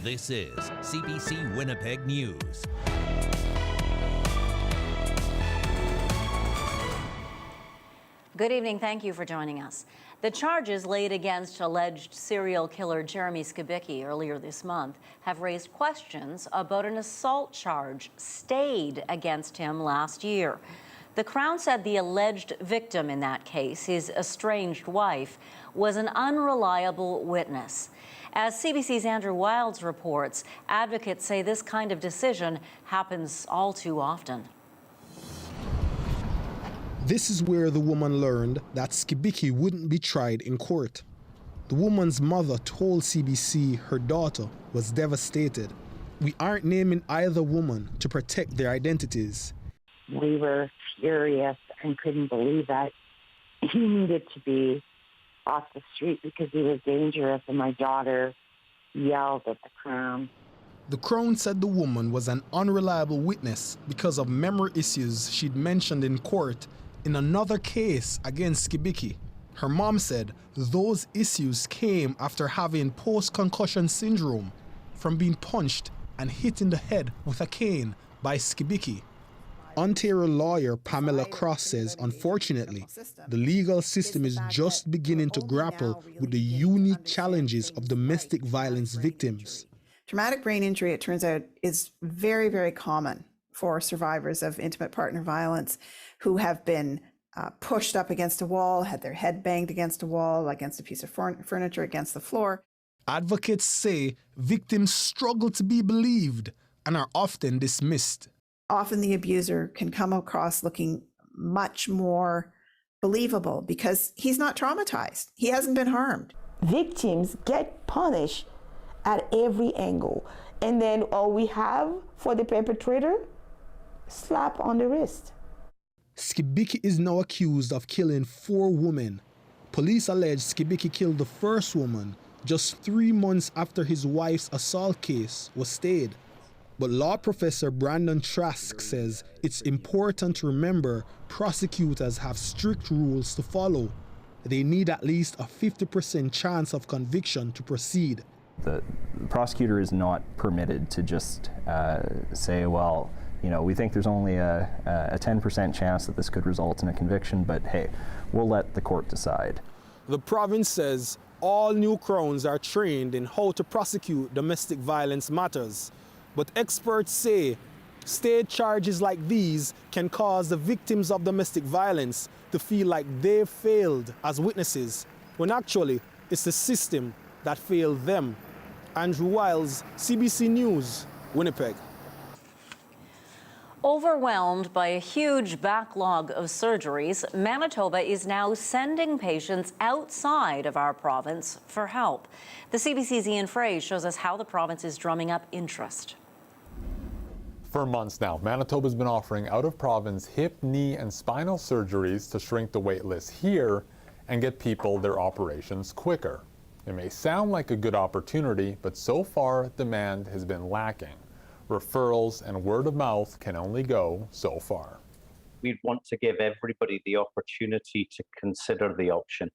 This is CBC Winnipeg News. Good evening. Thank you for joining us. The charges laid against alleged serial killer Jeremy Skibicki earlier this month have raised questions about an assault charge stayed against him last year. The Crown said the alleged victim in that case, his estranged wife, was an unreliable witness. As CBC's Andrew Wilds reports, advocates say this kind of decision happens all too often. This is where the woman learned that Skibicki wouldn't be tried in court. The woman's mother told CBC her daughter was devastated. We aren't naming either woman to protect their identities. We were furious and couldn't believe that he needed to be off the street because he was dangerous, and my daughter yelled at the Crown. The Crown said the woman was an unreliable witness because of memory issues she'd mentioned in court in another case against Skibicki. Her mom said those issues came after having post-concussion syndrome from being punched and hit in the head with a cane by Skibicki. Ontario lawyer Pamela Cross says, unfortunately, the legal system is just beginning to grapple with the unique challenges of domestic violence victims. Traumatic brain injury, it turns out, is very, very common for survivors of intimate partner violence who have been pushed up against a wall, had their head banged against a wall, against a piece of furniture, against the floor. Advocates say victims struggle to be believed and are often dismissed. Often the abuser can come across looking much more believable because he's not traumatized. He hasn't been harmed. Victims get punished at every angle. And then all we have for the perpetrator, slap on the wrist. Skibicki is now accused of killing 4 women. Police allege Skibicki killed the first woman just 3 months after his wife's assault case was stayed. But law professor Brandon Trask says it's important to remember prosecutors have strict rules to follow. They need at least a 50% chance of conviction to proceed. The prosecutor is not permitted to just say, well, you know, we think there's only a 10% chance that this could result in a conviction, but hey, we'll let the court decide. The province says all new Crowns are trained in how to prosecute domestic violence matters. But experts say state charges like these can cause the victims of domestic violence to feel like they've failed as witnesses, when actually it's the system that failed them. Andrew Wilds, CBC News, Winnipeg. Overwhelmed by a huge backlog of surgeries, Manitoba is now sending patients outside of our province for help. The CBC's Ian Frey shows us how the province is drumming up interest. For months now, Manitoba's been offering out-of-province hip, knee, and spinal surgeries to shrink the wait list here and get people their operations quicker. It may sound like a good opportunity, but so far demand has been lacking. Referrals and word of mouth can only go so far. We'd want to give everybody the opportunity to consider the option.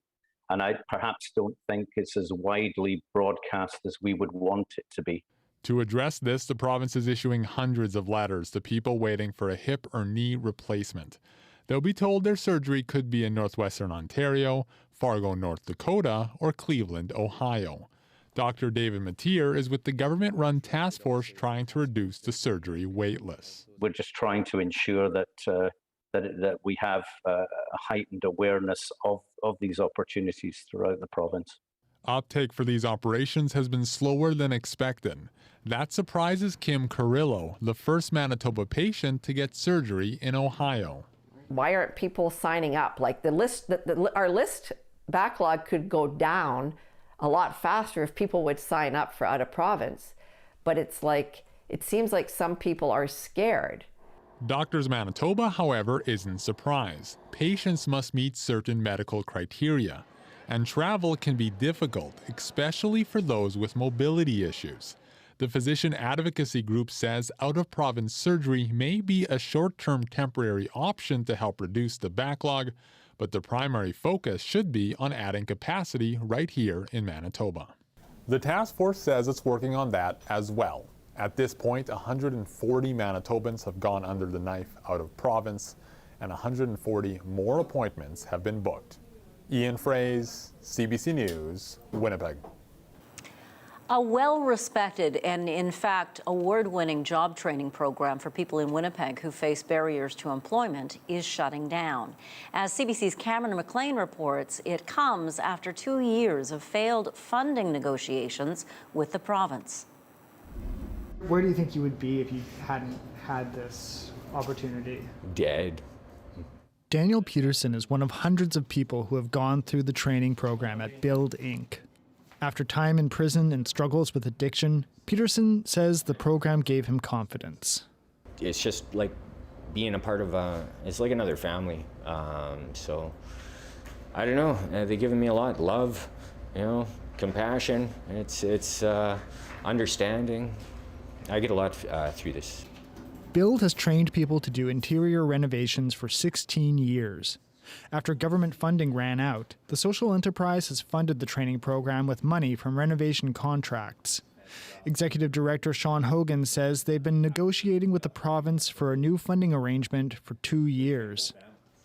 And I perhaps don't think it's as widely broadcast as we would want it to be. To address this, the province is issuing hundreds of letters to people waiting for a hip or knee replacement. They'll be told their surgery could be in northwestern Ontario, Fargo, North Dakota, or Cleveland, Ohio. Dr. David Mateer is with the government-run task force trying to reduce the surgery wait list. We're just trying to ensure that we have a heightened awareness of these opportunities throughout the province. Uptake for these operations has been slower than expected. That surprises Kim Carrillo, the first Manitoba patient to get surgery in Ohio. Why aren't people signing up? Like our list backlog could go down a lot faster if people would sign up for out of province. But it seems like some people are scared. Doctors Manitoba, however, isn't surprised. Patients must meet certain medical criteria, and travel can be difficult, especially for those with mobility issues. The physician advocacy group says out-of-province surgery may be a short-term temporary option to help reduce the backlog, but the primary focus should be on adding capacity right here in Manitoba. The task force says it's working on that as well. At this point, 140 Manitobans have gone under the knife out of province, and 140 more appointments have been booked. Ian Fraze, CBC News, Winnipeg. A well-respected and, in fact, award-winning job training program for people in Winnipeg who face barriers to employment is shutting down. As CBC's Cameron McLean reports, it comes after 2 years of failed funding negotiations with the province. Where do you think you would be if you hadn't had this opportunity? Dead. Daniel Peterson is one of hundreds of people who have gone through the training program at Build Inc. After time in prison and struggles with addiction, Peterson says the program gave him confidence. It's just like being a part of it's like another family. So I don't know, they've given me a lot. Love, compassion, it's understanding. I get a lot through this. Build has trained people to do interior renovations for 16 years. After government funding ran out, the social enterprise has funded the training program with money from renovation contracts. Executive Director Sean Hogan says they've been negotiating with the province for a new funding arrangement for 2 years.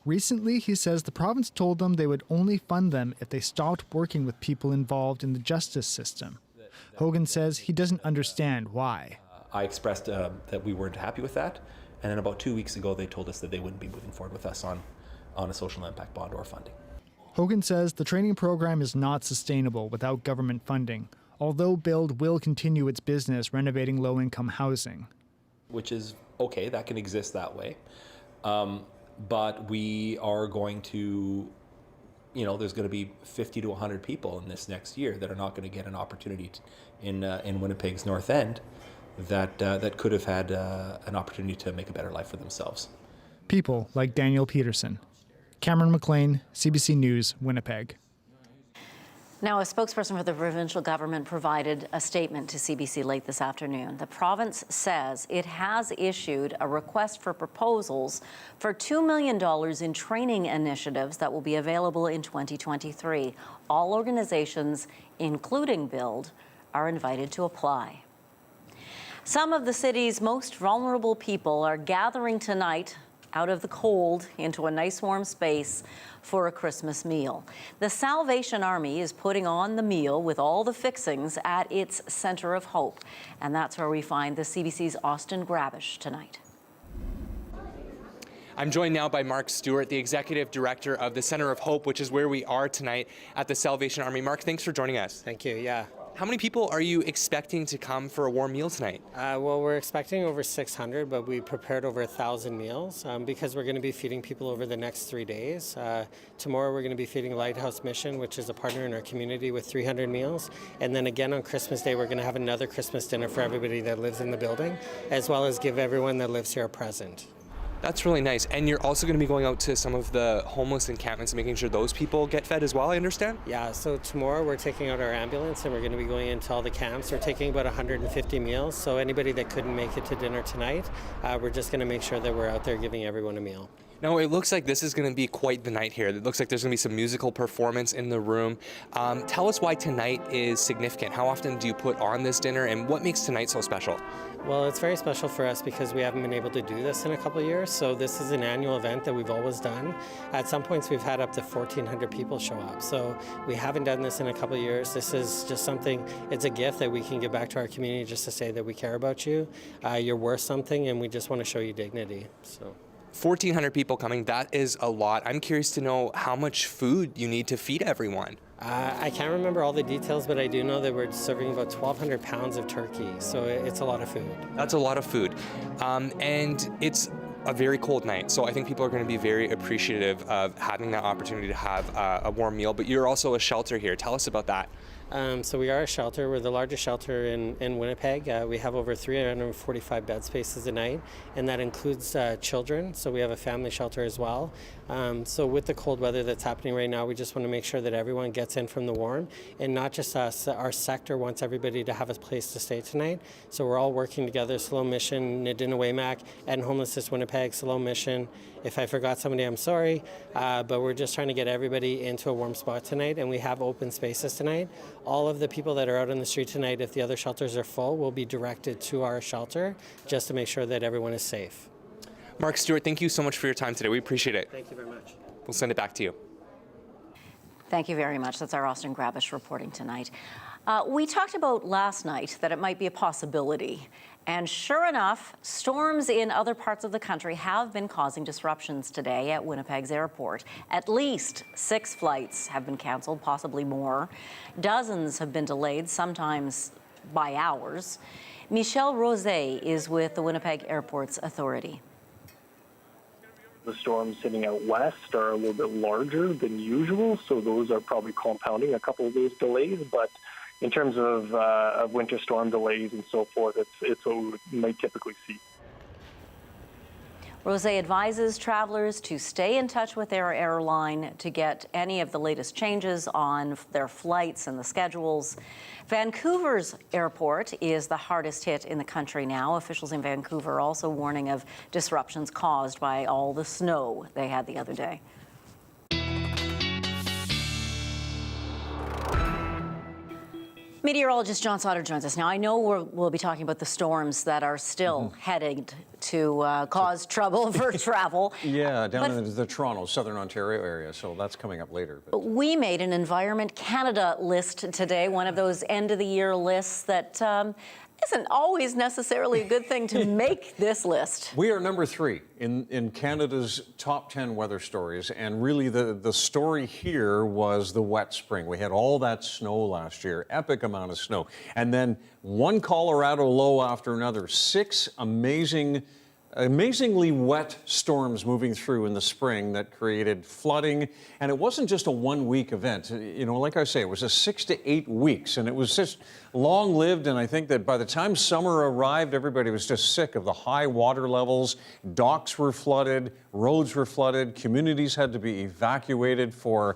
Recently, he says the province told them they would only fund them if they stopped working with people involved in the justice system. Hogan says he doesn't understand why. I expressed that we weren't happy with that, and then about 2 weeks ago they told us that they wouldn't be moving forward with us on a social impact bond or funding. Hogan says the training program is not sustainable without government funding, although Build will continue its business renovating low-income housing. Which is okay, that can exist that way. But we are going to, there's going to be 50 to 100 people in this next year that are not going to get an opportunity in Winnipeg's North End that could have had an opportunity to make a better life for themselves. People like Daniel Peterson. Cameron McLean, CBC News, Winnipeg. Now, a spokesperson for the provincial government provided a statement to CBC late this afternoon. The province says it has issued a request for proposals for $2 million in training initiatives that will be available in 2023. All organizations, including Build, are invited to apply. Some of the city's most vulnerable people are gathering tonight out of the cold into a nice warm space for a Christmas meal. The Salvation Army is putting on the meal with all the fixings at its Center of Hope. And that's where we find the CBC's Austin Grabish tonight. I'm joined now by Mark Stewart, the Executive Director of the Center of Hope, which is where we are tonight at the Salvation Army. Mark, thanks for joining us. Thank you, yeah. How many people are you expecting to come for a warm meal tonight? Well, we're expecting over 600, but we prepared over 1,000 meals because we're going to be feeding people over the next 3 days. Tomorrow we're going to be feeding Lighthouse Mission, which is a partner in our community, with 300 meals. And then again on Christmas Day, we're going to have another Christmas dinner for everybody that lives in the building, as well as give everyone that lives here a present. That's really nice. And you're also going to be going out to some of the homeless encampments and making sure those people get fed as well, I understand? Yeah, so tomorrow we're taking out our ambulance and we're going to be going into all the camps. We're taking about 150 meals, so anybody that couldn't make it to dinner tonight, we're just going to make sure that we're out there giving everyone a meal. Now, it looks like this is going to be quite the night here. It looks like there's going to be some musical performance in the room. Tell us why tonight is significant. How often do you put on this dinner, and what makes tonight so special? Well, it's very special for us because we haven't been able to do this in a couple of years. So this is an annual event that we've always done. At some points, we've had up to 1,400 people show up. So we haven't done this in a couple of years. This is just something, it's a gift that we can give back to our community just to say that we care about you. You're worth something, and we just want to show you dignity. So. 1,400 people coming, that is a lot. I'm curious to know how much food you need to feed everyone. I can't remember all the details, but I do know that we're serving about 1,200 pounds of turkey, so it's a lot of food. That's a lot of food. And it's a very cold night, so I think people are going to be very appreciative of having that opportunity to have a warm meal, but you're also a shelter here. Tell us about that. So we are a shelter. We're the largest shelter in Winnipeg. We have over 345 bed spaces a night, and that includes children. So we have a family shelter as well. So with the cold weather that's happening right now, we just want to make sure that everyone gets in from the warm, and not just us. Our sector wants everybody to have a place to stay tonight. So we're all working together, Slow Mission, Nadina Waymak, and Homelessness Winnipeg, Slow Mission, If I forgot somebody, I'm sorry, but we're just trying to get everybody into a warm spot tonight, and we have open spaces tonight. All of the people that are out on the street tonight, if the other shelters are full, will be directed to our shelter just to make sure that everyone is safe. Mark, Stewart, thank you so much for your time today. We appreciate it. Thank you very much. We'll send it back to you. Thank you very much. That's our Austin Grabish reporting tonight. We talked about last night that it might be a possibility. And sure enough, storms in other parts of the country have been causing disruptions today at Winnipeg's airport. At least 6 flights have been canceled, possibly more. Dozens have been delayed, sometimes by hours. Michelle Rosé is with the Winnipeg Airports Authority. The storms hitting out west are a little bit larger than usual, so those are probably compounding a couple of those delays. But in terms of winter storm delays and so forth, it's what we might typically see. Rosé advises travelers to stay in touch with their airline to get any of the latest changes on their flights and the schedules. Vancouver's airport is the hardest hit in the country now. Officials in Vancouver also warning of disruptions caused by all the snow they had the other day. Meteorologist John Sauder joins us now. I know we'll be talking about the storms that are still headed to cause trouble for travel. Yeah, down in the Toronto, Southern Ontario area, so that's coming up later. But we made an Environment Canada list today, one of those end-of-the-year lists that isn't always necessarily a good thing to make this list. We are number 3 in Canada's top 10 weather stories, and really the story here was the wet spring. We had all that snow last year, epic amount of snow, and then one Colorado low after another, 6 amazingly wet storms moving through in the spring that created flooding. And it wasn't just a 1-week event. You know, like I say, it was a 6 to 8 weeks, and it was just long-lived. And I think that by the time summer arrived, everybody was just sick of the high water levels. Docks were flooded, roads were flooded, communities had to be evacuated for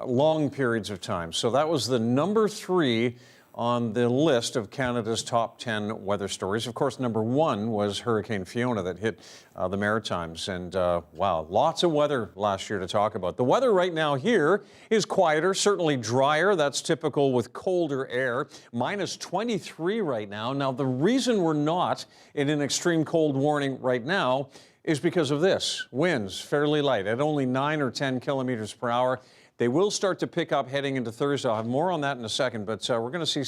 long periods of time. So that was the number 3 on the list of Canada's top 10 weather stories. Of course, number 1 was Hurricane Fiona that hit the Maritimes. And wow, lots of weather last year to talk about. The weather right now here is quieter, certainly drier. That's typical with colder air. Minus 23 right now. Now, the reason we're not in an extreme cold warning right now is because of this. Winds fairly light at only 9 or 10 kilometers per hour. They will start to pick up heading into Thursday. I'll have more on that in a second, but we're going to see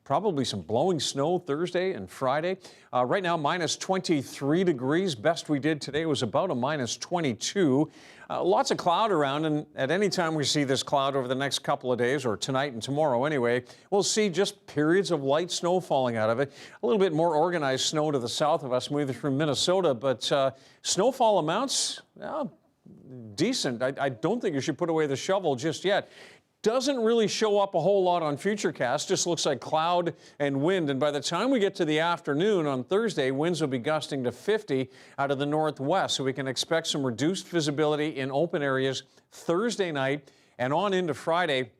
probably some blowing snow Thursday and Friday. Right now, minus 23 degrees. Best we did today was about a minus 22. Lots of cloud around, and at any time we see this cloud over the next couple of days, or tonight and tomorrow anyway, we'll see just periods of light snow falling out of it. A little bit more organized snow to the south of us, moving through Minnesota, but snowfall amounts, decent. I don't think you should put away the shovel just yet. Doesn't really show up a whole lot on Futurecast, just looks like cloud and wind. And by the time we get to the afternoon on Thursday, winds will be gusting to 50 out of the northwest. So we can expect some reduced visibility in open areas Thursday night and on into Friday.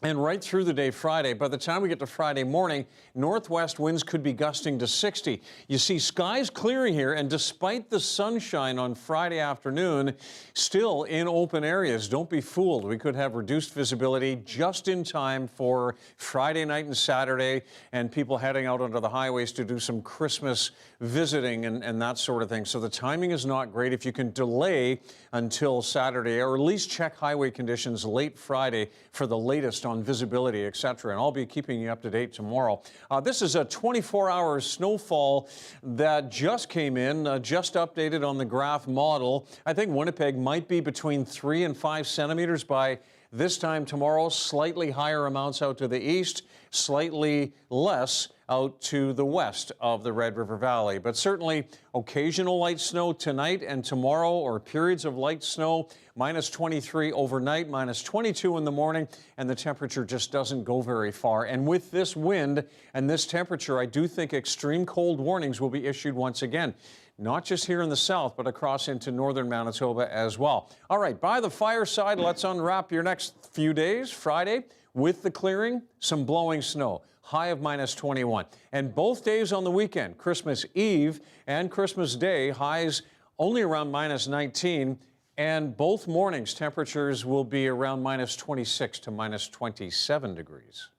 And right through the day Friday. By the time we get to Friday morning, northwest winds could be gusting to 60. You see skies clearing here, and despite the sunshine on Friday afternoon, still in open areas. Don't be fooled. We could have reduced visibility just in time for Friday night and Saturday, and people heading out onto the highways to do some Christmas visiting and that sort of thing. So the timing is not great. If you can delay until Saturday, or at least check highway conditions late Friday for the latest on visibility, etc. And I'll be keeping you up to date tomorrow. This is a 24-hour snowfall that just came in, just updated on the graph model. I think Winnipeg might be between 3 and 5 centimeters by this time tomorrow. Slightly higher amounts out to the east, slightly less out to the west of the Red River Valley. But certainly occasional light snow tonight and tomorrow, or periods of light snow. Minus 23 overnight, minus 22 in the morning, and the temperature just doesn't go very far. And with this wind and this temperature, I do think extreme cold warnings will be issued once again. Not just here in the south, but across into northern Manitoba as well. All right, by the fireside, let's unwrap your next few days. Friday, with the clearing, some blowing snow. High of minus 21. And both days on the weekend, Christmas Eve and Christmas Day, highs only around minus 19. And both mornings, temperatures will be around minus 26 to minus 27 degrees.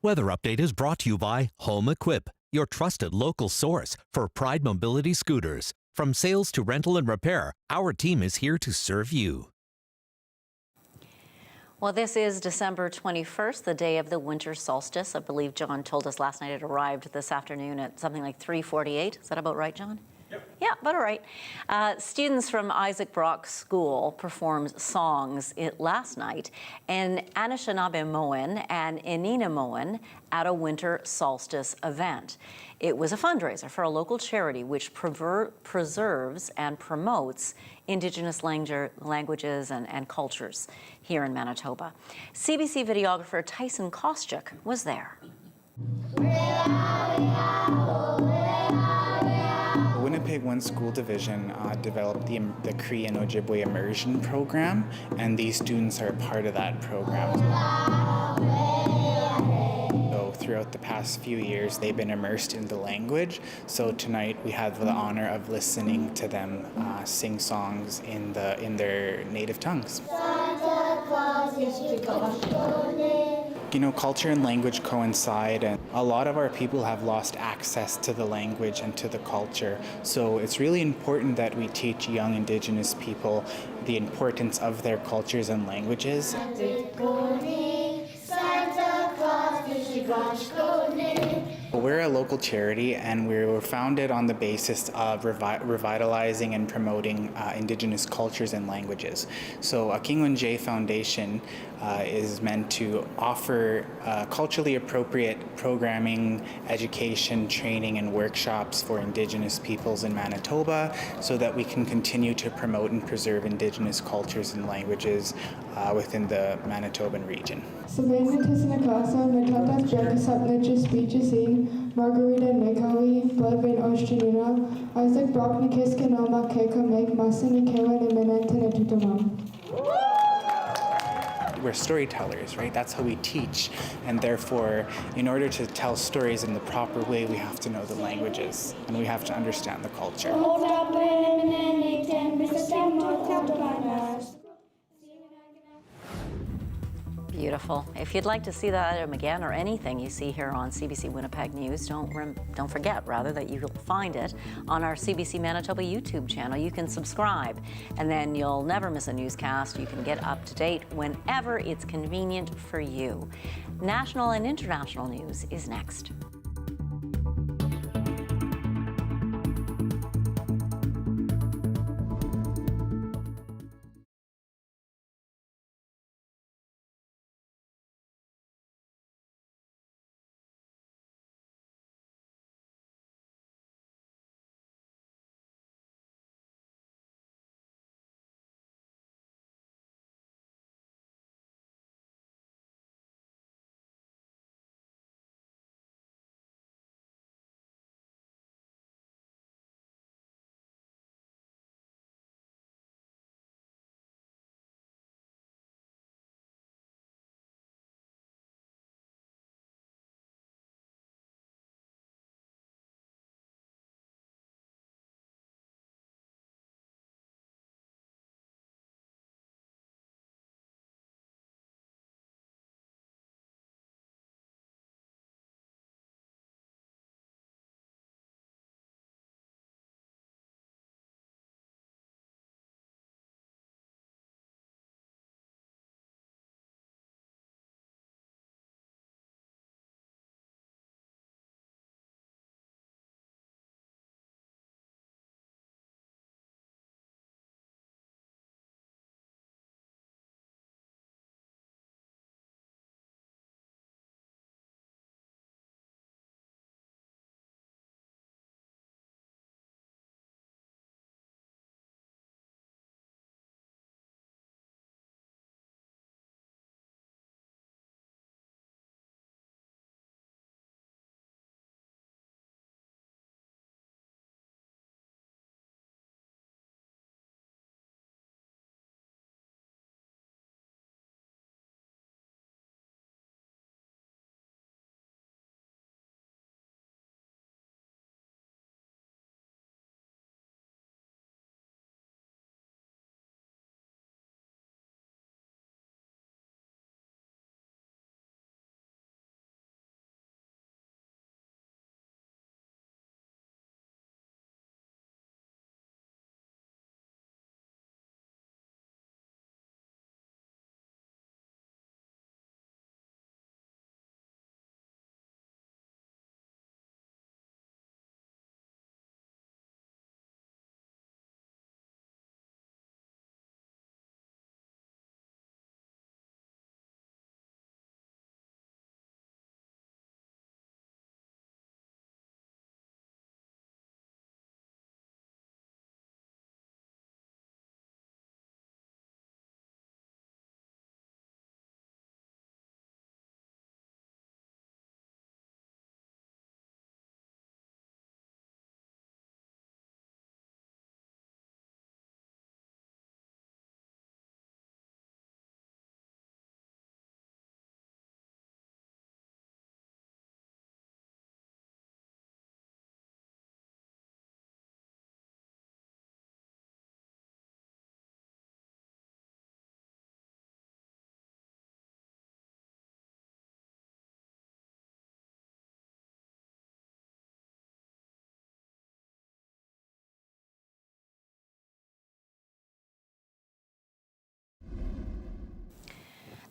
Weather Update is brought to you by Home Equip, your trusted local source for Pride Mobility scooters. From sales to rental and repair, our team is here to serve you. Well, this is December 21st, the day of the winter solstice. I believe John told us last night it arrived this afternoon at something like 3:48. Is that about right, John? Yep. Yeah, about all right. Students from Isaac Brock School performed songs last night in Anishinaabe-Moan and Inina-Moan at a winter solstice event. It was a fundraiser for a local charity which preserves and promotes Indigenous languages and cultures here in Manitoba. CBC videographer Tyson Kostyuk was there. Winnipeg One School Division developed the Cree and Ojibwe immersion program, and these students are part of that program. So throughout the past few years, they've been immersed in the language. So tonight we have the honor of listening to them sing songs in their native tongues. You know, culture and language coincide, and a lot of our people have lost access to the language and to the culture. So it's really important that we teach young Indigenous people the importance of their cultures and languages. We're a local charity, and we were founded on the basis of revitalizing and promoting Indigenous cultures and languages. So a King J Foundation is meant to offer culturally appropriate programming, education, training, and workshops for Indigenous peoples in Manitoba so that we can continue to promote and preserve Indigenous cultures and languages within the Manitoban region. Margarita Nekawi, Bloodvein Ostrunina, Isaac Brocknikiska Noma Keka Make Masini Kewan and Menentan Tutamam. We're storytellers, right? That's how we teach. And therefore, in order to tell stories in the proper way, we have to know the languages and we have to understand the culture. Beautiful. If you'd like to see that item again or anything you see here on CBC Winnipeg News, don't forget that you'll find it on our CBC Manitoba YouTube channel. You can subscribe, and then you'll never miss a newscast. You can get up to date whenever it's convenient for you. National and international news is next.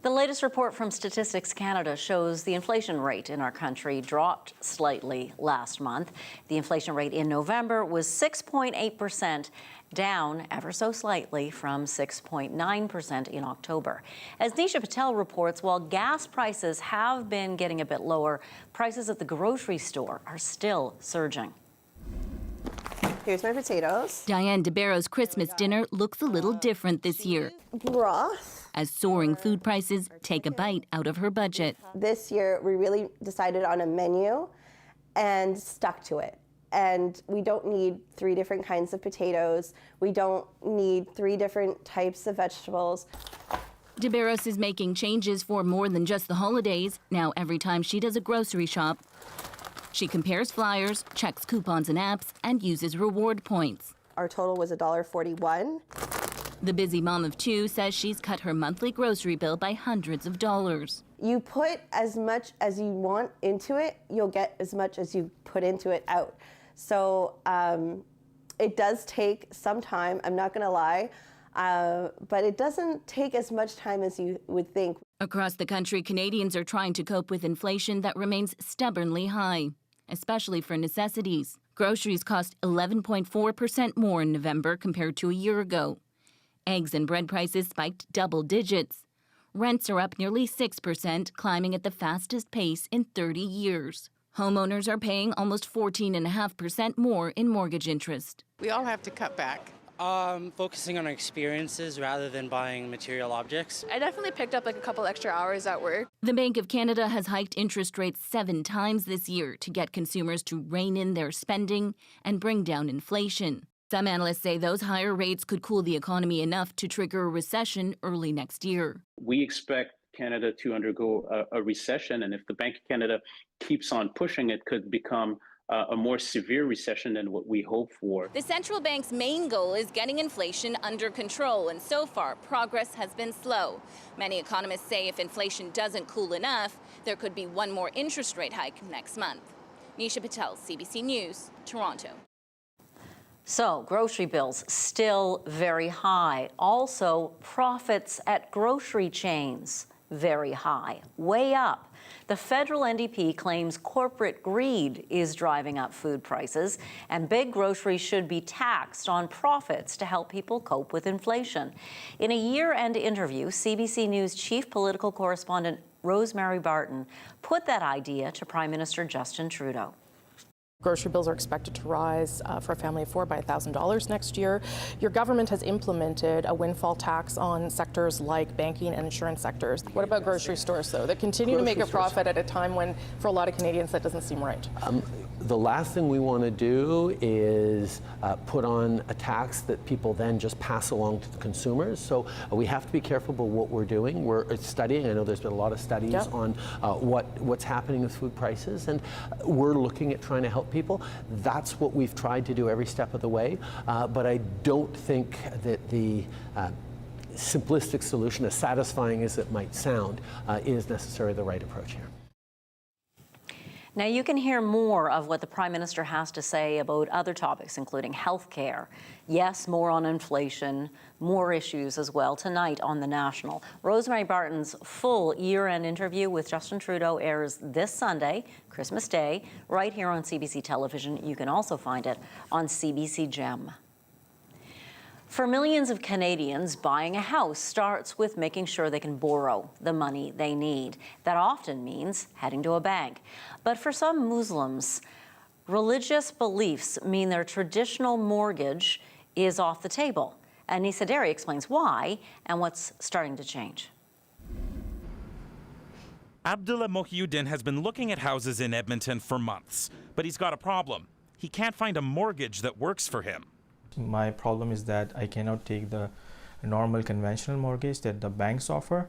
The latest report from Statistics Canada shows the inflation rate in our country dropped slightly last month. The inflation rate in November was 6.8%, down ever so slightly from 6.9% in October. As Nisha Patel reports, while gas prices have been getting a bit lower, prices at the grocery store are still surging. Here's my potatoes. Diane DeBarrow's Christmas dinner looks a little different this year, Broth. as soaring food prices take a bite out of her budget. This year, we really decided on a menu and stuck to it. And we don't need 3 different kinds of potatoes. We don't need 3 different types of vegetables. DeBarros is making changes for more than just the holidays. Now, every time she does a grocery shop, she compares flyers, checks coupons and apps, and uses reward points. Our total was $1.41. The busy mom of 2 says she's cut her monthly grocery bill by hundreds of dollars. You put as much as you want into it, you'll get as much as you put into it out. So it does take some time, I'm not going to lie, but it doesn't take as much time as you would think. Across the country, Canadians are trying to cope with inflation that remains stubbornly high, especially for necessities. Groceries cost 11.4% more in November compared to a year ago. Eggs and bread prices spiked double digits. Rents are up nearly 6%, climbing at the fastest pace in 30 years. Homeowners are paying almost 14.5% more in mortgage interest. We all have to cut back. Focusing on our experiences rather than buying material objects. I definitely picked up like a couple extra hours at work. The Bank of Canada has hiked interest rates 7 times this year to get consumers to rein in their spending and bring down inflation. Some analysts say those higher rates could cool the economy enough to trigger a recession early next year. We expect Canada to undergo a recession, and if the Bank of Canada keeps on pushing, it could become a more severe recession than what we hope for. The central bank's main goal is getting inflation under control, and so far, progress has been slow. Many economists say if inflation doesn't cool enough, there could be one more interest rate hike next month. Nisha Patel, CBC News, Toronto. So, grocery bills still very high. Also, profits at grocery chains very high, way up. The federal NDP claims corporate greed is driving up food prices, and big groceries should be taxed on profits to help people cope with inflation. In a year-end interview, CBC News chief political correspondent Rosemary Barton put that idea to Prime Minister Justin Trudeau. Grocery bills are expected to rise for a family of 4 by $1,000 next year. Your government has implemented a windfall tax on sectors like banking and insurance sectors. What about grocery stores, though, that continue to make a profit at a time when, for a lot of Canadians, that doesn't seem right? The last thing we want to do is put on a tax that people then just pass along to the consumers. So we have to be careful about what we're doing. We're studying. I know there's been a lot of studies on what's happening with food prices, and we're looking at trying to help people. That's what we've tried to do every step of the way, but I don't think that the simplistic solution, as satisfying as it might sound, is necessarily the right approach here. Now, you can hear more of what the Prime Minister has to say about other topics, including health care. Yes, more on inflation, more issues as well tonight on The National. Rosemary Barton's full year-end interview with Justin Trudeau airs this Sunday, Christmas Day, right here on CBC Television. You can also find it on CBC Gem. For millions of Canadians, buying a house starts with making sure they can borrow the money they need. That often means heading to a bank. But for some Muslims, religious beliefs mean their traditional mortgage is off the table. And Nisa Derry explains why and what's starting to change. Abdullah Mohiuddin has been looking at houses in Edmonton for months, but he's got a problem. He can't find a mortgage that works for him. My problem is that I cannot take the normal conventional mortgage that the banks offer.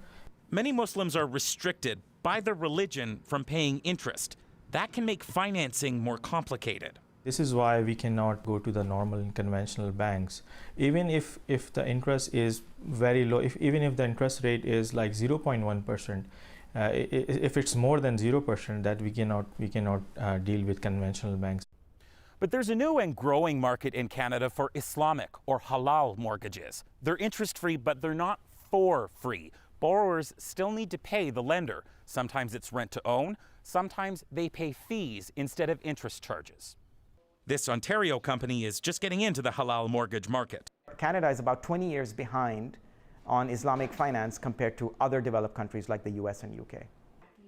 Many Muslims are restricted by their religion from paying interest. That can make financing more complicated. This is why we cannot go to the normal and conventional banks. Even if the interest is very low, even if the interest rate is like 0.1%, if it's more than 0%, that we cannot deal with conventional banks. But there's a new and growing market in Canada for Islamic or halal mortgages. They're interest-free, but they're not for free. borrowers still need to pay the lender. Sometimes it's rent to own, sometimes they pay fees instead of interest charges. This Ontario company is just getting into the halal mortgage market. Canada is about 20 years behind on Islamic finance compared to other developed countries like the US and UK.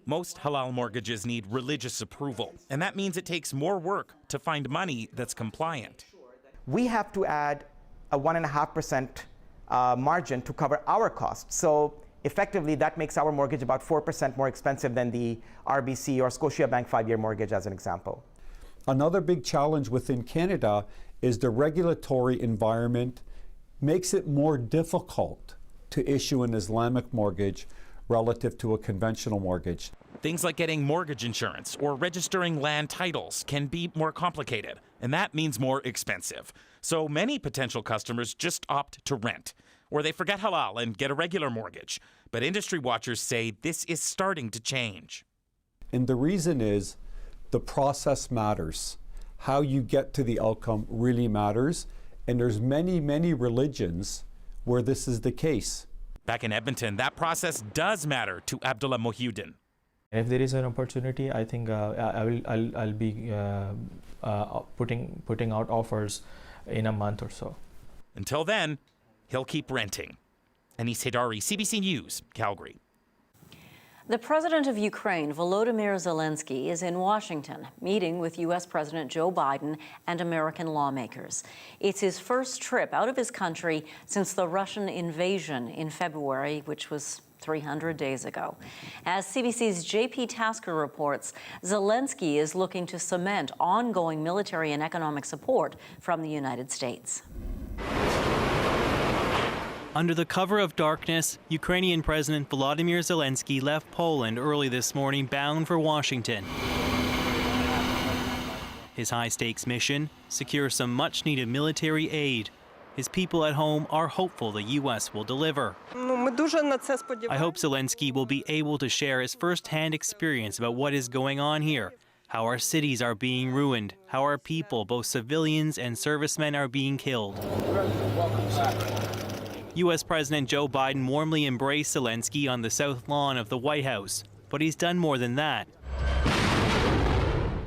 Most halal mortgages need religious approval, and that means it takes more work to find money that's compliant. We have to add a 1.5% margin to cover our costs. So effectively, that makes our mortgage about 4% more expensive than the RBC or Scotiabank 5-year mortgage, as an example. Another big challenge within Canada is the regulatory environment makes it more difficult to issue an Islamic mortgage relative to a conventional mortgage. Things like getting mortgage insurance or registering land titles can be more complicated, and that means more expensive. So many potential customers just opt to rent, or they forget halal and get a regular mortgage. But industry watchers say this is starting to change. And the reason is the process matters. How you get to the outcome really matters, and there's many, many religions where this is the case. Back in Edmonton, that process does matter to Abdullah Mohiuddin. If there is an opportunity, I think I'll be putting out offers in a month or so. Until then, he'll keep renting. Anis Haidari, CBC News, Calgary. The president of Ukraine, Volodymyr Zelensky, is in Washington, meeting with U.S. President Joe Biden and American lawmakers. It's his first trip out of his country since the Russian invasion in February, which was 300 days ago. As CBC's JP Tasker reports, Zelensky is looking to cement ongoing military and economic support from the United States. Under the cover of darkness, Ukrainian President Volodymyr Zelensky left Poland early this morning bound for Washington. His high-stakes mission: secure some much-needed military aid. His people at home are hopeful the U.S. will deliver. I hope Zelensky will be able to share his first-hand experience about what is going on here, how our cities are being ruined, how our people, both civilians and servicemen, are being killed. U.S. President Joe Biden warmly embraced Zelensky on the south lawn of the White House, but he's done more than that.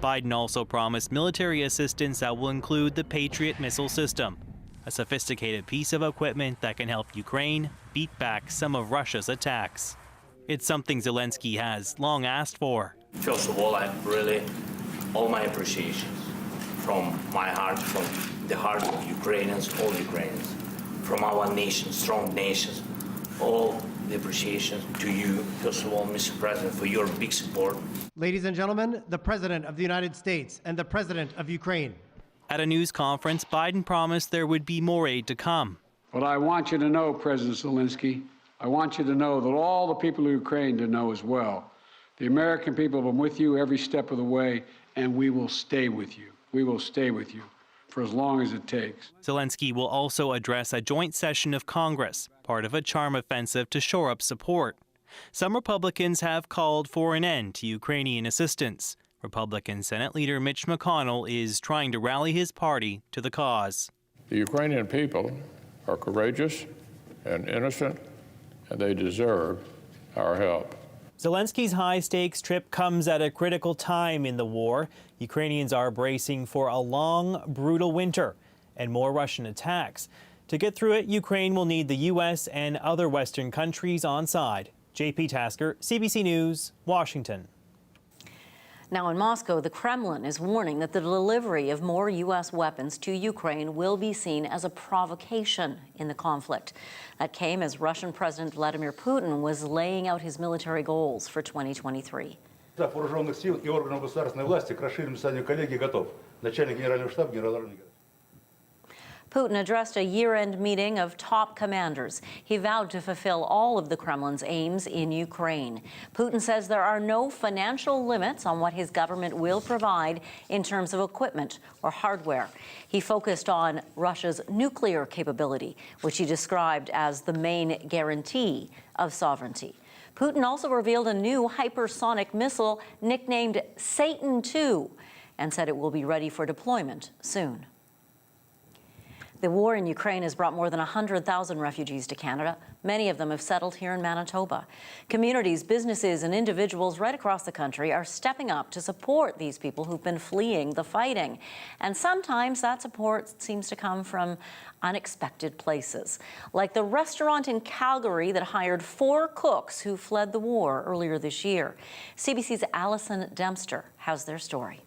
Biden also promised military assistance that will include the Patriot missile system, a sophisticated piece of equipment that can help Ukraine beat back some of Russia's attacks. It's something Zelensky has long asked for. First of all, I really, all my appreciation from my heart, from the heart of Ukrainians, all Ukrainians, from our nation, strong nations, all the appreciation to you, first of all, Mr. President, for your big support. Ladies and gentlemen, the President of the United States and the President of Ukraine. At a news conference, Biden promised there would be more aid to come. But I want you to know, President Zelensky, I want you to know that all the people of Ukraine to know as well. The American people have been with you every step of the way, and we will stay with you. We will stay with you for as long as it takes. Zelensky will also address a joint session of Congress, part of a charm offensive to shore up support. Some Republicans have called for an end to Ukrainian assistance. Republican Senate Leader Mitch McConnell is trying to rally his party to the cause. The Ukrainian people are courageous and innocent, and they deserve our help. Zelensky's high-stakes trip comes at a critical time in the war. Ukrainians are bracing for a long, brutal winter and more Russian attacks. To get through it, Ukraine will need the U.S. and other Western countries on side. JP Tasker, CBC News, Washington. Now in Moscow, the Kremlin is warning that the delivery of more U.S. weapons to Ukraine will be seen as a provocation in the conflict. That came as Russian President Vladimir Putin was laying out his military goals for 2023. Вооруженных сил и органов государственной власти к расширенному заседанию коллегии готов. Начальник Генерального штаба генерал. Putin addressed a year-end meeting of top commanders. He vowed to fulfill all of the Kremlin's aims in Ukraine. Putin says there are no financial limits on what his government will provide in terms of equipment or hardware. He focused on Russia's nuclear capability, which he described as the main guarantee of sovereignty. Putin also revealed a new hypersonic missile nicknamed Satan II and said it will be ready for deployment soon. The war in Ukraine has brought more than 100,000 refugees to Canada. Many of them have settled here in Manitoba. Communities, businesses, and individuals right across the country are stepping up to support these people who've been fleeing the fighting. And sometimes that support seems to come from unexpected places, like the restaurant in Calgary that hired 4 cooks who fled the war earlier this year. CBC's Alison Dempster has their story.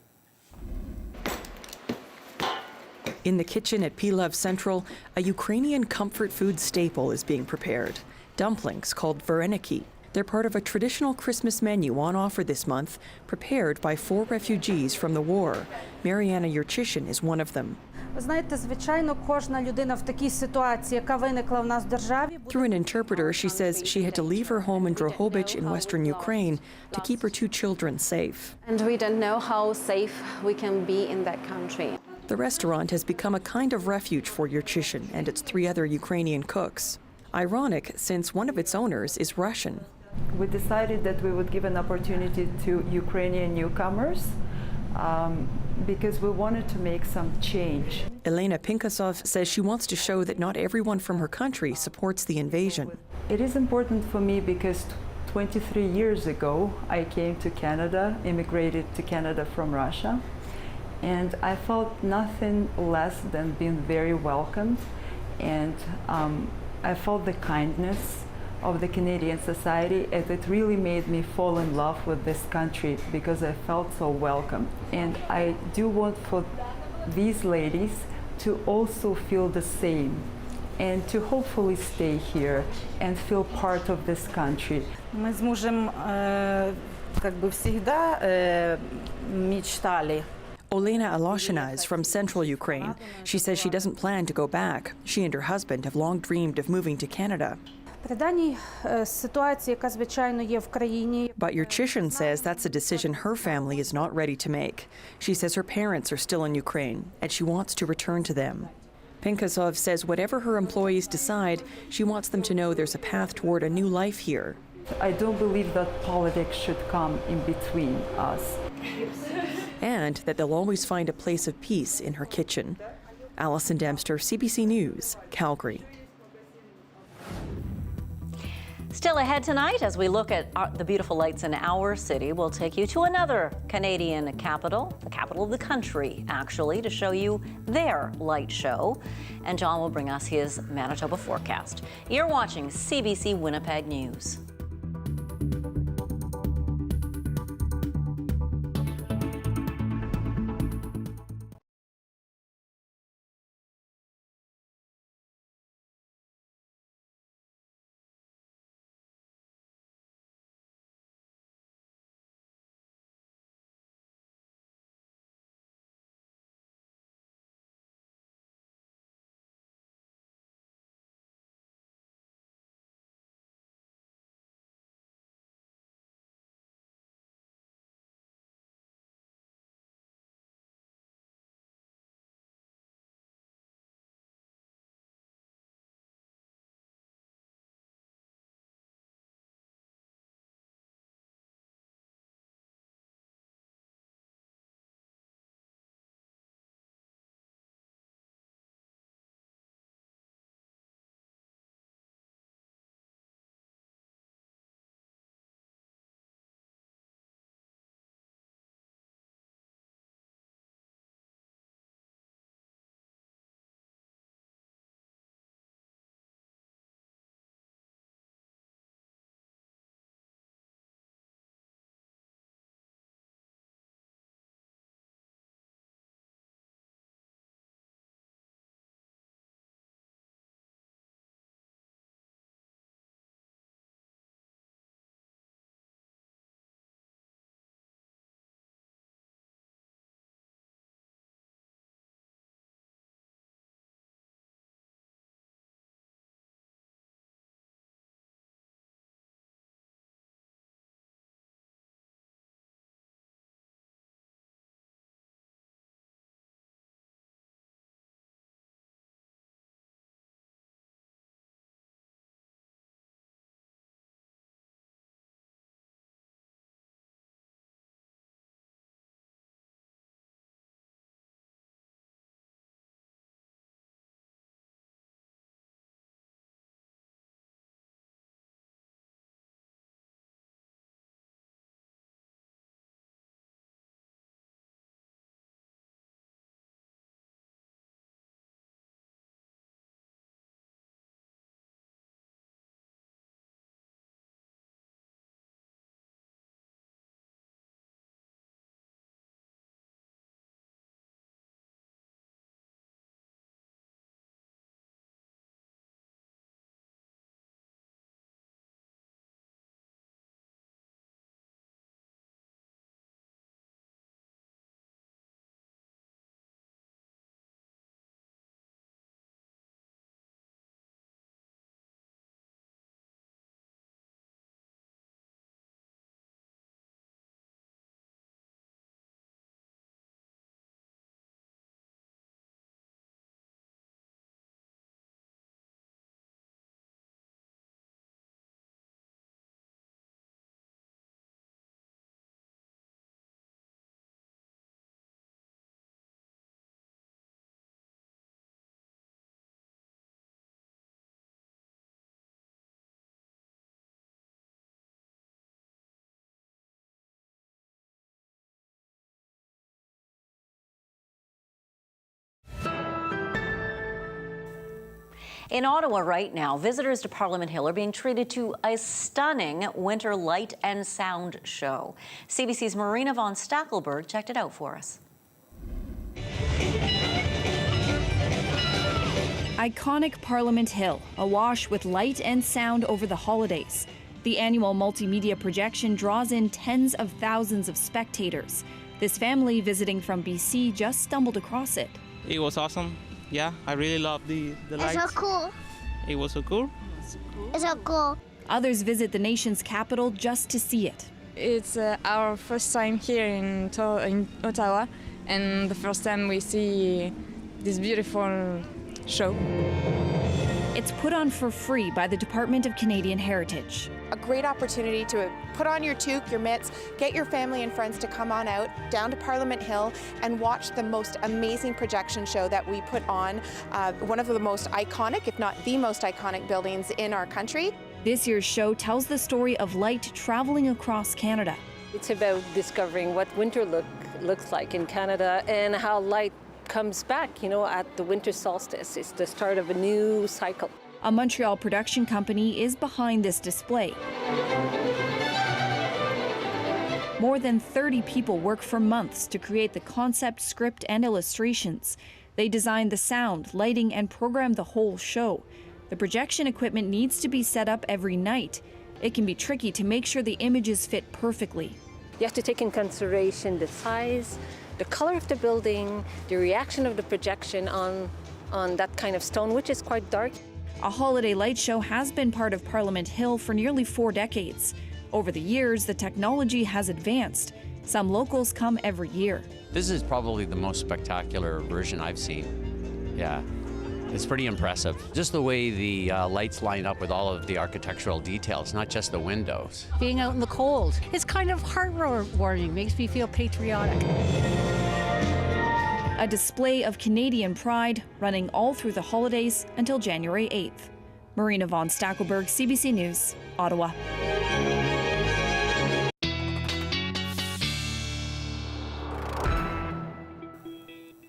In the kitchen at Pilov Central, a Ukrainian comfort food staple is being prepared. Dumplings called vareniki. They're part of a traditional Christmas menu on offer this month, prepared by 4 refugees from the war. Mariana Yurchishin is one of them. Through an interpreter, she says she had to leave her home in Drohobych in western Ukraine to keep her 2 children safe. And we don't know how safe we can be in that country. The restaurant has become a kind of refuge for Yurchishin and its 3 other Ukrainian cooks. Ironic, since one of its owners is Russian. We decided that we would give an opportunity to Ukrainian newcomers because we wanted to make some change. Elena Pinkasov says she wants to show that not everyone from her country supports the invasion. It is important for me because 23 years ago I came to Canada, immigrated to Canada from Russia, and I felt nothing less than being very welcomed, and I felt the kindness of the Canadian society, and it really made me fall in love with this country because I felt so welcome. And I do want for these ladies to also feel the same and to hopefully stay here and feel part of this country. Мы с мужем как бы всегда мечтали. Olena Aloshina is from central Ukraine. She says she doesn't plan to go back. She and her husband have long dreamed of moving to Canada. При даній ситуації, яка звичайно є в країні. But Yurchishin says that's a decision her family is not ready to make. She says her parents are still in Ukraine and she wants to return to them. Pinkasov says whatever her employees decide, she wants them to know there's a path toward a new life here. I don't believe that politics should come in between us. And that they'll always find a place of peace in her kitchen. Alison Dempster, CBC News, Calgary. Still ahead tonight, as we look at the beautiful lights in our city, we'll take you to another Canadian capital, the capital of the country, actually, to show you their light show. And John will bring us his Manitoba forecast. You're watching CBC Winnipeg News. In Ottawa right now, visitors to Parliament Hill are being treated to a stunning winter light and sound show. CBC's Marina von Stackelberg checked it out for us. Iconic Parliament Hill, awash with light and sound over the holidays. The annual multimedia projection draws in tens of thousands of spectators. This family visiting from BC just stumbled across it. It was awesome. Yeah, I really love the lights. It's so cool. It was so cool. It's so cool. Others visit the nation's capital just to see it. It's our first time here in Ottawa, and the first time we see this beautiful show. It's put on for free by the Department of Canadian Heritage. A great opportunity to put on your toque, your mitts, get your family and friends to come on out down to Parliament Hill and watch the most amazing projection show that we put on one of the most iconic, if not the most iconic buildings in our country. This year's show tells the story of light traveling across Canada. It's about discovering what winter looks like in Canada and how light comes back, at the winter solstice. It's the start of a new cycle. A Montreal production company is behind this display. More than 30 people work for months to create the concept, script, and illustrations. They design the sound, lighting, and program the whole show. The projection equipment needs to be set up every night. It can be tricky to make sure the images fit perfectly. You have to take in consideration the size, the color of the building, the reaction of the projection on that kind of stone, which is quite dark. A holiday light show has been part of Parliament Hill for nearly 4 decades. Over the years, the technology has advanced. Some locals come every year. This is probably the most spectacular version I've seen. Yeah, it's pretty impressive. Just the way the lights line up with all of the architectural details, not just the windows. Being out in the cold, it's kind of heart-warming, makes me feel patriotic. A display of Canadian pride running all through the holidays until January 8th. Marina von Stackelberg, CBC News, Ottawa.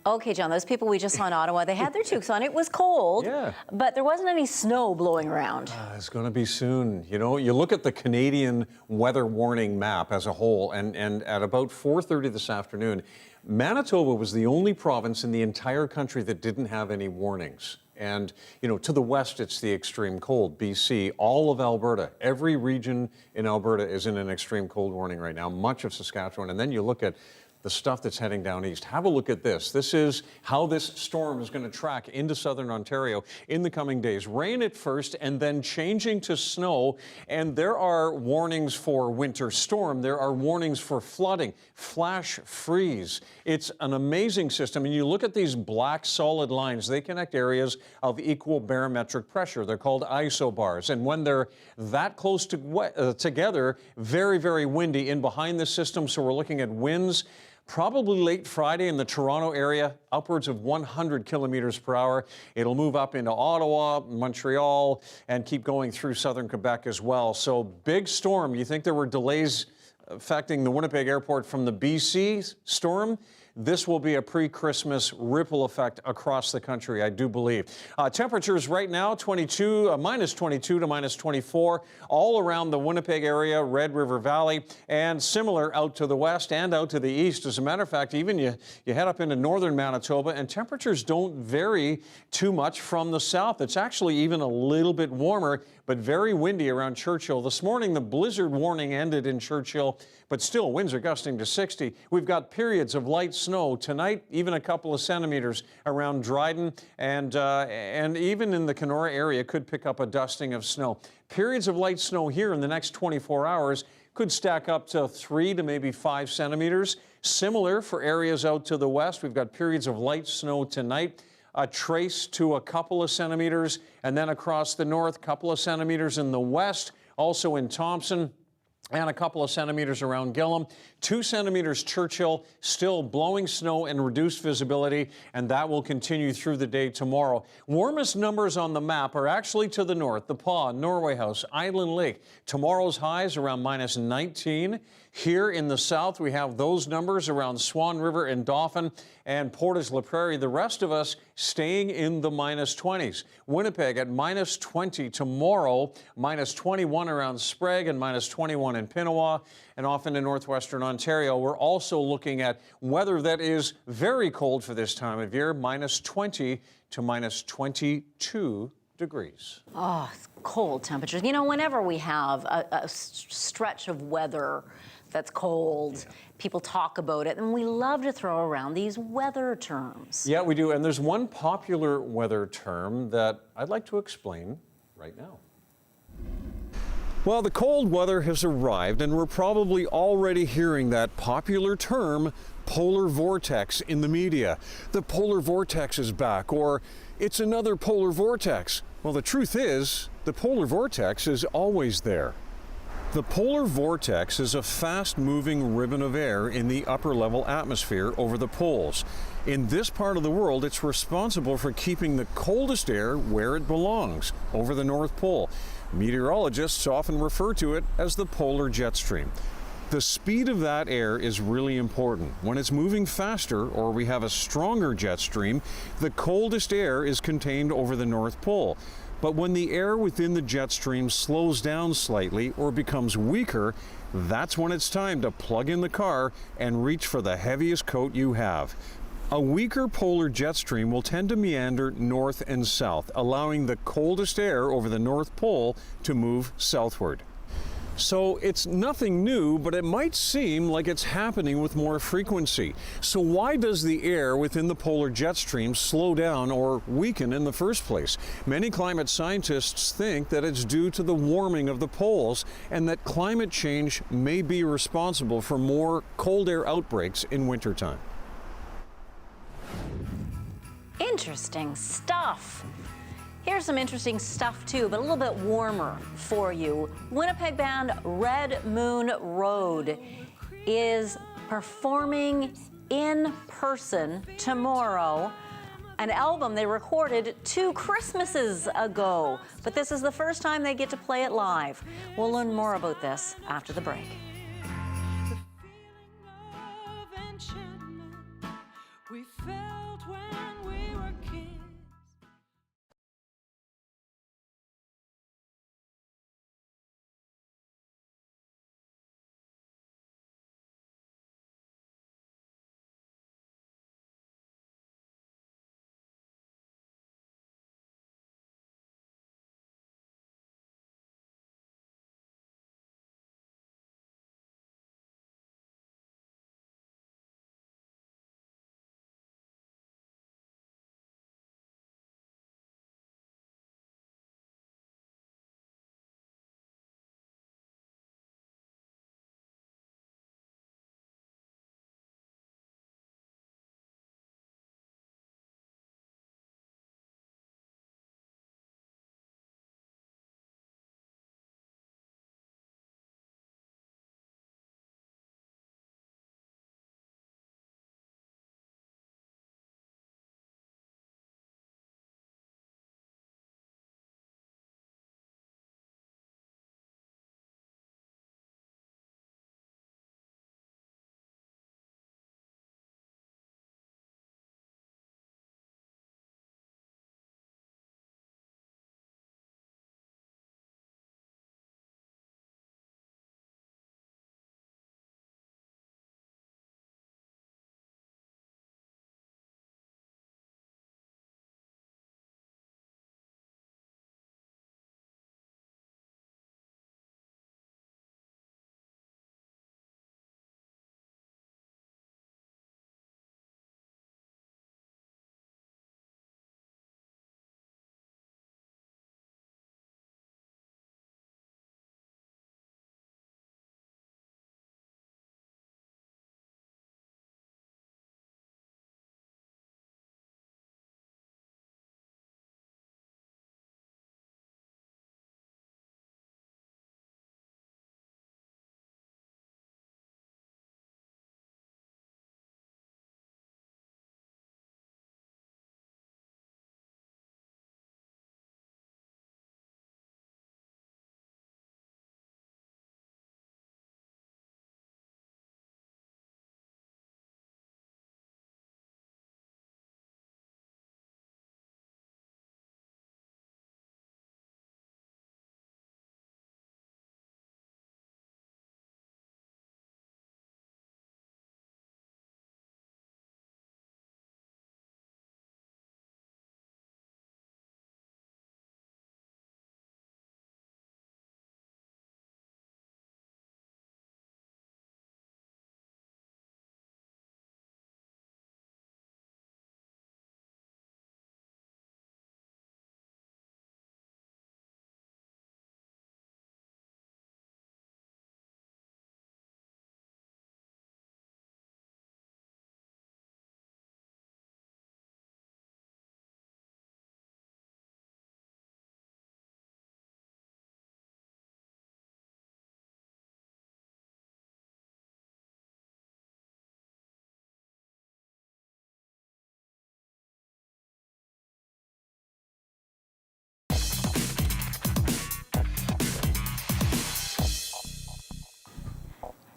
Okay, John, those people we just saw in Ottawa, they had their toques on. It was cold, but there wasn't any snow blowing around. It's going to be soon. You look at the Canadian weather warning map as a whole, and at about 4:30 this afternoon, Manitoba was the only province in the entire country that didn't have any warnings. And, to the west, it's the extreme cold. BC, all of Alberta, every region in Alberta is in an extreme cold warning right now, much of Saskatchewan. And then you look at the stuff that's heading down east. Have a look at this. This is how this storm is going to track into southern Ontario in the coming days. Rain at first and then changing to snow. And there are warnings for winter storm. There are warnings for flooding, flash freeze. It's an amazing system. And you look at these black solid lines, they connect areas of equal barometric pressure. They're called isobars. And when they're that close to, together, very, very windy in behind the system. So we're looking at winds probably late Friday in the Toronto area, upwards of 100 kilometers per hour. It'll move up into Ottawa, Montreal, and keep going through southern Quebec as well. So big storm. You think there were delays affecting the Winnipeg airport from the BC storm? This will be a pre-Christmas ripple effect across the country, I do believe. Temperatures right now, minus 22 to minus 24, all around the Winnipeg area, Red River Valley, and similar out to the west and out to the east. As a matter of fact, even you head up into northern Manitoba, and temperatures don't vary too much from the south. It's actually even a little bit warmer, but very windy around Churchill. This morning, the blizzard warning ended in Churchill, but still winds are gusting to 60. We've got periods of light snow tonight, even a couple of centimeters around Dryden, and even in the Kenora area could pick up a dusting of snow. Periods of light snow here in the next 24 hours could stack up to 3 to maybe 5 centimeters. Similar for areas out to the west. We've got periods of light snow tonight. A trace to a couple of centimeters, and then across the north, couple of centimeters in the west, also in Thompson, and a couple of centimeters around Gillam. 2 centimeters Churchill, still blowing snow and reduced visibility, and that will continue through the day tomorrow. Warmest numbers on the map are actually to the north, the Paw, Norway House, Island Lake. Tomorrow's highs around minus 19. Here in the south, we have those numbers around Swan River and Dauphin and Portage-la-Prairie. The rest of us staying in the minus 20s. Winnipeg at minus 20 tomorrow, minus 21 around Sprague and minus 21 in Pinawa. And off into northwestern Ontario, we're also looking at weather that is very cold for this time of year, minus 20 to minus 22 degrees. Oh, it's cold temperatures. You know, whenever we have a stretch of weather that's cold, people talk about it, and we love to throw around these weather terms. Yeah, we do. And there's one popular weather term that I'd like to explain right now. Well, the cold weather has arrived, and we're probably already hearing that popular term, polar vortex, in the media. The polar vortex is back, or it's another polar vortex. Well, the truth is, the polar vortex is always there. The polar vortex is a fast-moving ribbon of air in the upper-level atmosphere over the poles. In this part of the world, it's responsible for keeping the coldest air where it belongs, over the North Pole. Meteorologists often refer to it as the polar jet stream. The speed of that air is really important. When it's moving faster, or we have a stronger jet stream, the coldest air is contained over the North Pole. But when the air within the jet stream slows down slightly or becomes weaker, that's when it's time to plug in the car and reach for the heaviest coat you have. A weaker polar jet stream will tend to meander north and south, allowing the coldest air over the North Pole to move southward. So it's nothing new, but it might seem like it's happening with more frequency. So why does the air within the polar jet stream slow down or weaken in the first place? Many climate scientists think that it's due to the warming of the poles and that climate change may be responsible for more cold air outbreaks in wintertime. Interesting stuff. Here's some interesting stuff, too, but a little bit warmer for you. Winnipeg band Red Moon Road is performing in person tomorrow, an album they recorded 2 Christmases ago. But this is the first time they get to play it live. We'll learn more about this after the break.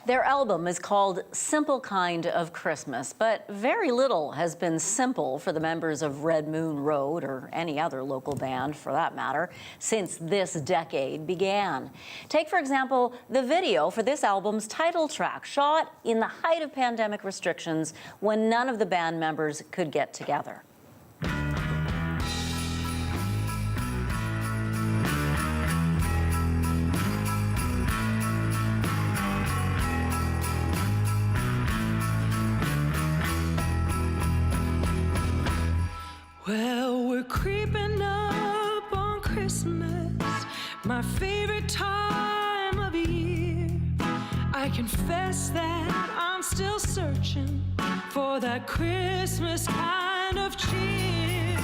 Their album is called Simple Kind of Christmas, but very little has been simple for the members of Red Moon Road, or any other local band for that matter, since this decade began. Take, for example, the video for this album's title track, shot in the height of pandemic restrictions when none of the band members could get together. Well, we're creeping up on Christmas, my favorite time of year. I confess that I'm still searching for that Christmas kind of cheer.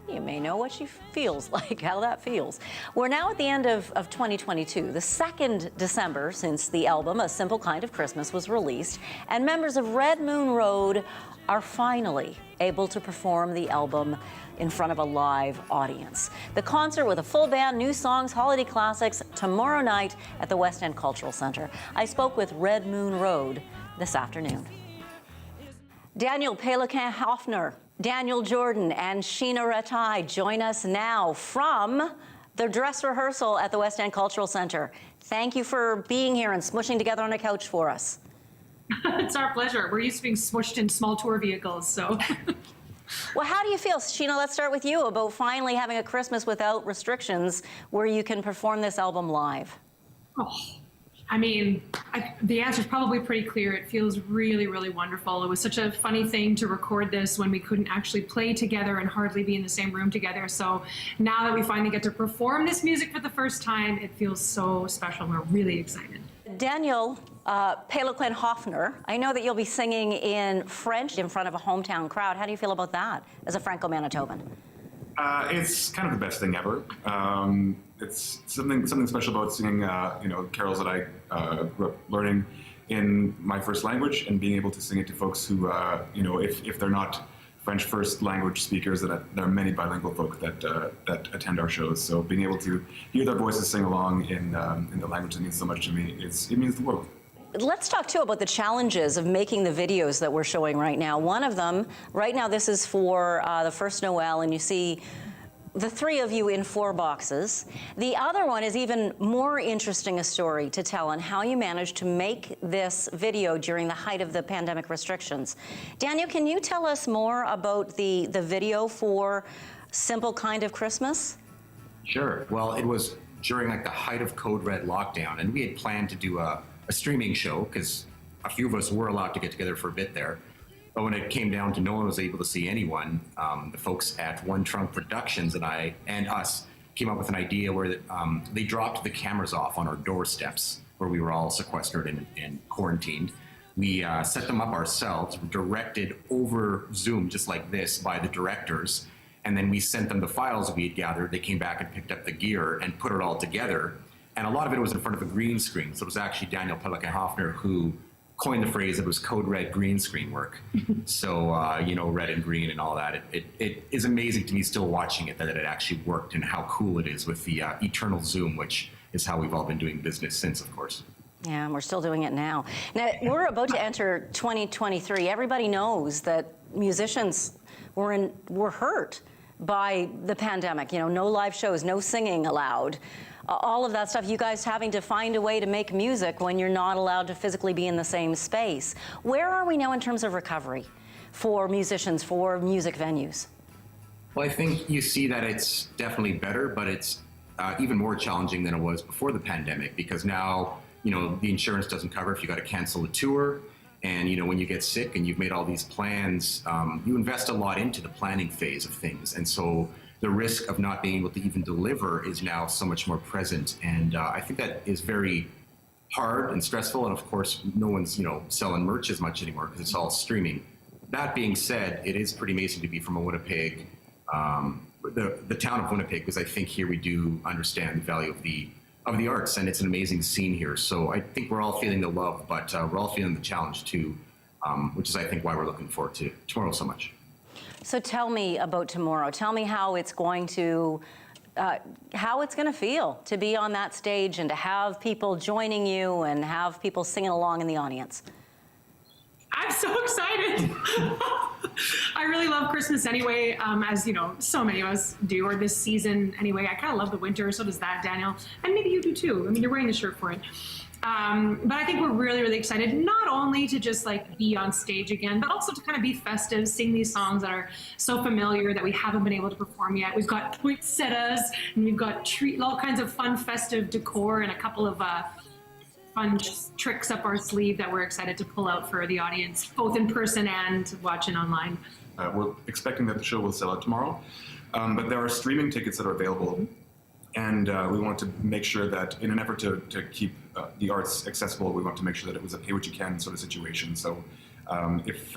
You may know what she feels like, how that feels. We're now at the end of 2022, the 2nd December since the album A Simple Kind of Christmas was released, and members of Red Moon Road are finally able to perform the album in front of a live audience. The concert with a full band, new songs, holiday classics, tomorrow night at the West End Cultural Center. I spoke with Red Moon Road this afternoon. Daniel Pelican-Hoffner, Daniel Jordan, and Sheena Ratai join us now from the dress rehearsal at the West End Cultural Center. Thank you for being here and smushing together on a couch for us. It's our pleasure. We're used to being smushed in small tour vehicles, so. Well, how do you feel, Sheena? Let's start with you about finally having a Christmas without restrictions where you can perform this album live. Oh, I mean, the answer is probably pretty clear. It feels really, really wonderful. It was such a funny thing to record this when we couldn't actually play together and hardly be in the same room together. So now that we finally get to perform this music for the first time, it feels so special. We're really excited. Daniel Pelican-Hoffner, I know that you'll be singing in French in front of a hometown crowd. How do you feel about that as a Franco-Manitoban? It's kind of the best thing ever. It's something special about singing, carols that I grew up learning in my first language and being able to sing it to folks who, if they're not French first language speakers, that there are many bilingual folk that attend our shows. So being able to hear their voices sing along in the language that means so much to me, it means the world. Let's talk, too, about the challenges of making the videos that we're showing right now. One of them, right now, this is for the first Noel, and you see the three of you in 4 boxes. The other one is even more interesting a story to tell on how you managed to make this video during the height of the pandemic restrictions. Daniel, can you tell us more about the video for Simple Kind of Christmas? Sure. Well, it was during the height of Code Red lockdown, and we had planned to do a streaming show because a few of us were allowed to get together for a bit there. But when it came down to no one was able to see anyone, the folks at One Trunk Productions and us came up with an idea where they dropped the cameras off on our doorsteps where we were all sequestered and quarantined. We set them up ourselves, directed over Zoom just like this by the directors, and then we sent them the files we had gathered. They came back and picked up the gear and put it all together. And a lot of it was in front of a green screen. So it was actually Daniel Pelican-Hoffner who coined the phrase, it was Code Red green screen work. So, red and green and all that. It is amazing to me still watching it that it actually worked and how cool it is with the eternal Zoom, which is how we've all been doing business since, of course. Yeah, and we're still doing it now. Now, we're about to enter 2023. Everybody knows that musicians were hurt by the pandemic. No live shows, no singing allowed. All of that stuff, you guys having to find a way to make music when you're not allowed to physically be in the same space. Where are we now in terms of recovery for musicians, for music venues? Well, I think you see that it's definitely better, but it's even more challenging than it was before the pandemic because now, the insurance doesn't cover if you got to cancel a tour. And, when you get sick and you've made all these plans, you invest a lot into the planning phase of things. And so the risk of not being able to even deliver is now so much more present. And I think that is very hard and stressful. And of course, no one's, selling merch as much anymore because it's all streaming. That being said, it is pretty amazing to be from a Winnipeg, the town of Winnipeg, because I think here we do understand the value of the arts, and it's an amazing scene here. So I think we're all feeling the love, but we're all feeling the challenge too, which is, I think, why we're looking forward to tomorrow so much. So tell me about tomorrow. Tell me how it's going to how it's going to feel to be on that stage and to have people joining you and have people singing along in the audience. I'm so excited. I really love Christmas anyway, as you know, so many of us do, or this season anyway. I kind of love the winter, so does that, Daniel. And maybe you do too. I mean, you're wearing the shirt for it. But I think we're really, really excited, not only to just like be on stage again, but also to kind of be festive, sing these songs that are so familiar that we haven't been able to perform yet. We've got poinsettias, and we've got all kinds of fun festive decor and a couple of fun tricks up our sleeve that we're excited to pull out for the audience, both in person and watching online. We're expecting that the show will sell out tomorrow, but there are streaming tickets that are available, and we want to make sure that in an effort to keep the arts accessible, we want to make sure that it was a pay-what-you-can sort of situation. So if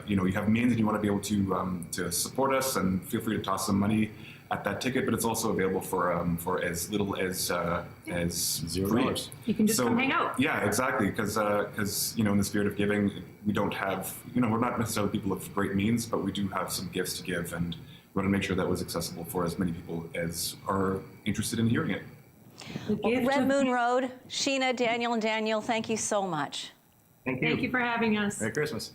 you know, you have means and you want to be able to support us, and feel free to toss some money at that ticket, but it's also available for as little as $0. You can just come hang out. Yeah, exactly, because you know, in the spirit of giving, we don't have, you know, we're not necessarily people of great means, but we do have some gifts to give, and we want to make sure that was accessible for as many people as are interested in hearing it. Red Moon Road, Sheena, Daniel, and Daniel, thank you so much. Thank you. Thank you for having us. Merry Christmas.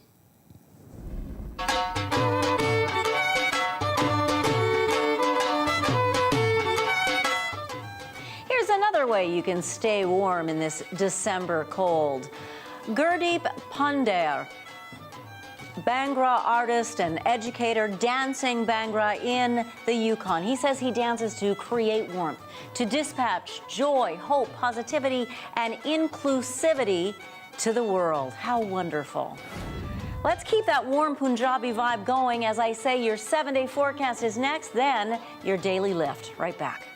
Here's another way you can stay warm in this December cold. Gurdeep Pandare, Bhangra artist and educator, dancing Bhangra in the Yukon. He says he dances to create warmth, to dispatch joy, hope, positivity, and inclusivity to the world. How wonderful. Let's keep that warm Punjabi vibe going. As I say, your 7-day forecast is next, then your daily lift. Right back.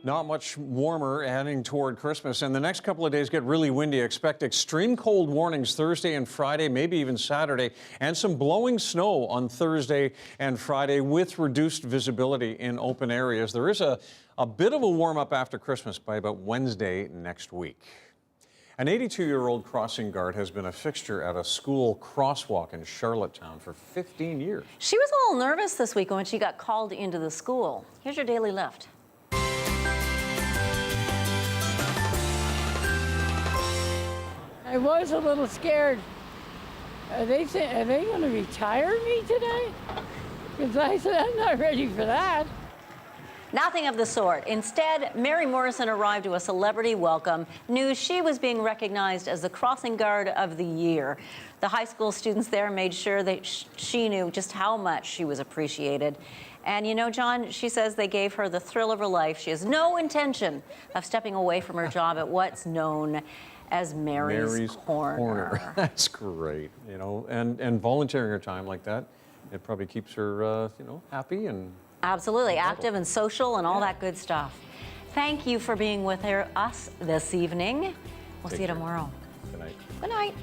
Not much warmer heading toward Christmas, and the next couple of days get really windy. Expect extreme cold warnings Thursday and Friday, maybe even Saturday, and some blowing snow on Thursday and Friday with reduced visibility in open areas. There is a bit of a warm-up after Christmas by about Wednesday next week. An 82-year-old crossing guard has been a fixture at a school crosswalk in Charlottetown for 15 years. She was a little nervous this week when she got called into the school. Here's your Daily Lift. I was a little scared. Are they going to retire me today? Because I said I'm not ready for that. Nothing of the sort. Instead, Mary Morrison arrived to a celebrity welcome. News she was being recognized as the Crossing Guard of the Year. The high school students there made sure that she knew just how much she was appreciated. And you know, John, she says they gave her the thrill of her life. She has no intention of stepping away from her job at what's known as Mary's Corner. That's great, you know, and volunteering her time like that, it probably keeps her, you know, happy and absolutely active and social and all that good stuff. Thank you for being with us this evening. We'll see you tomorrow. Good night. Good night.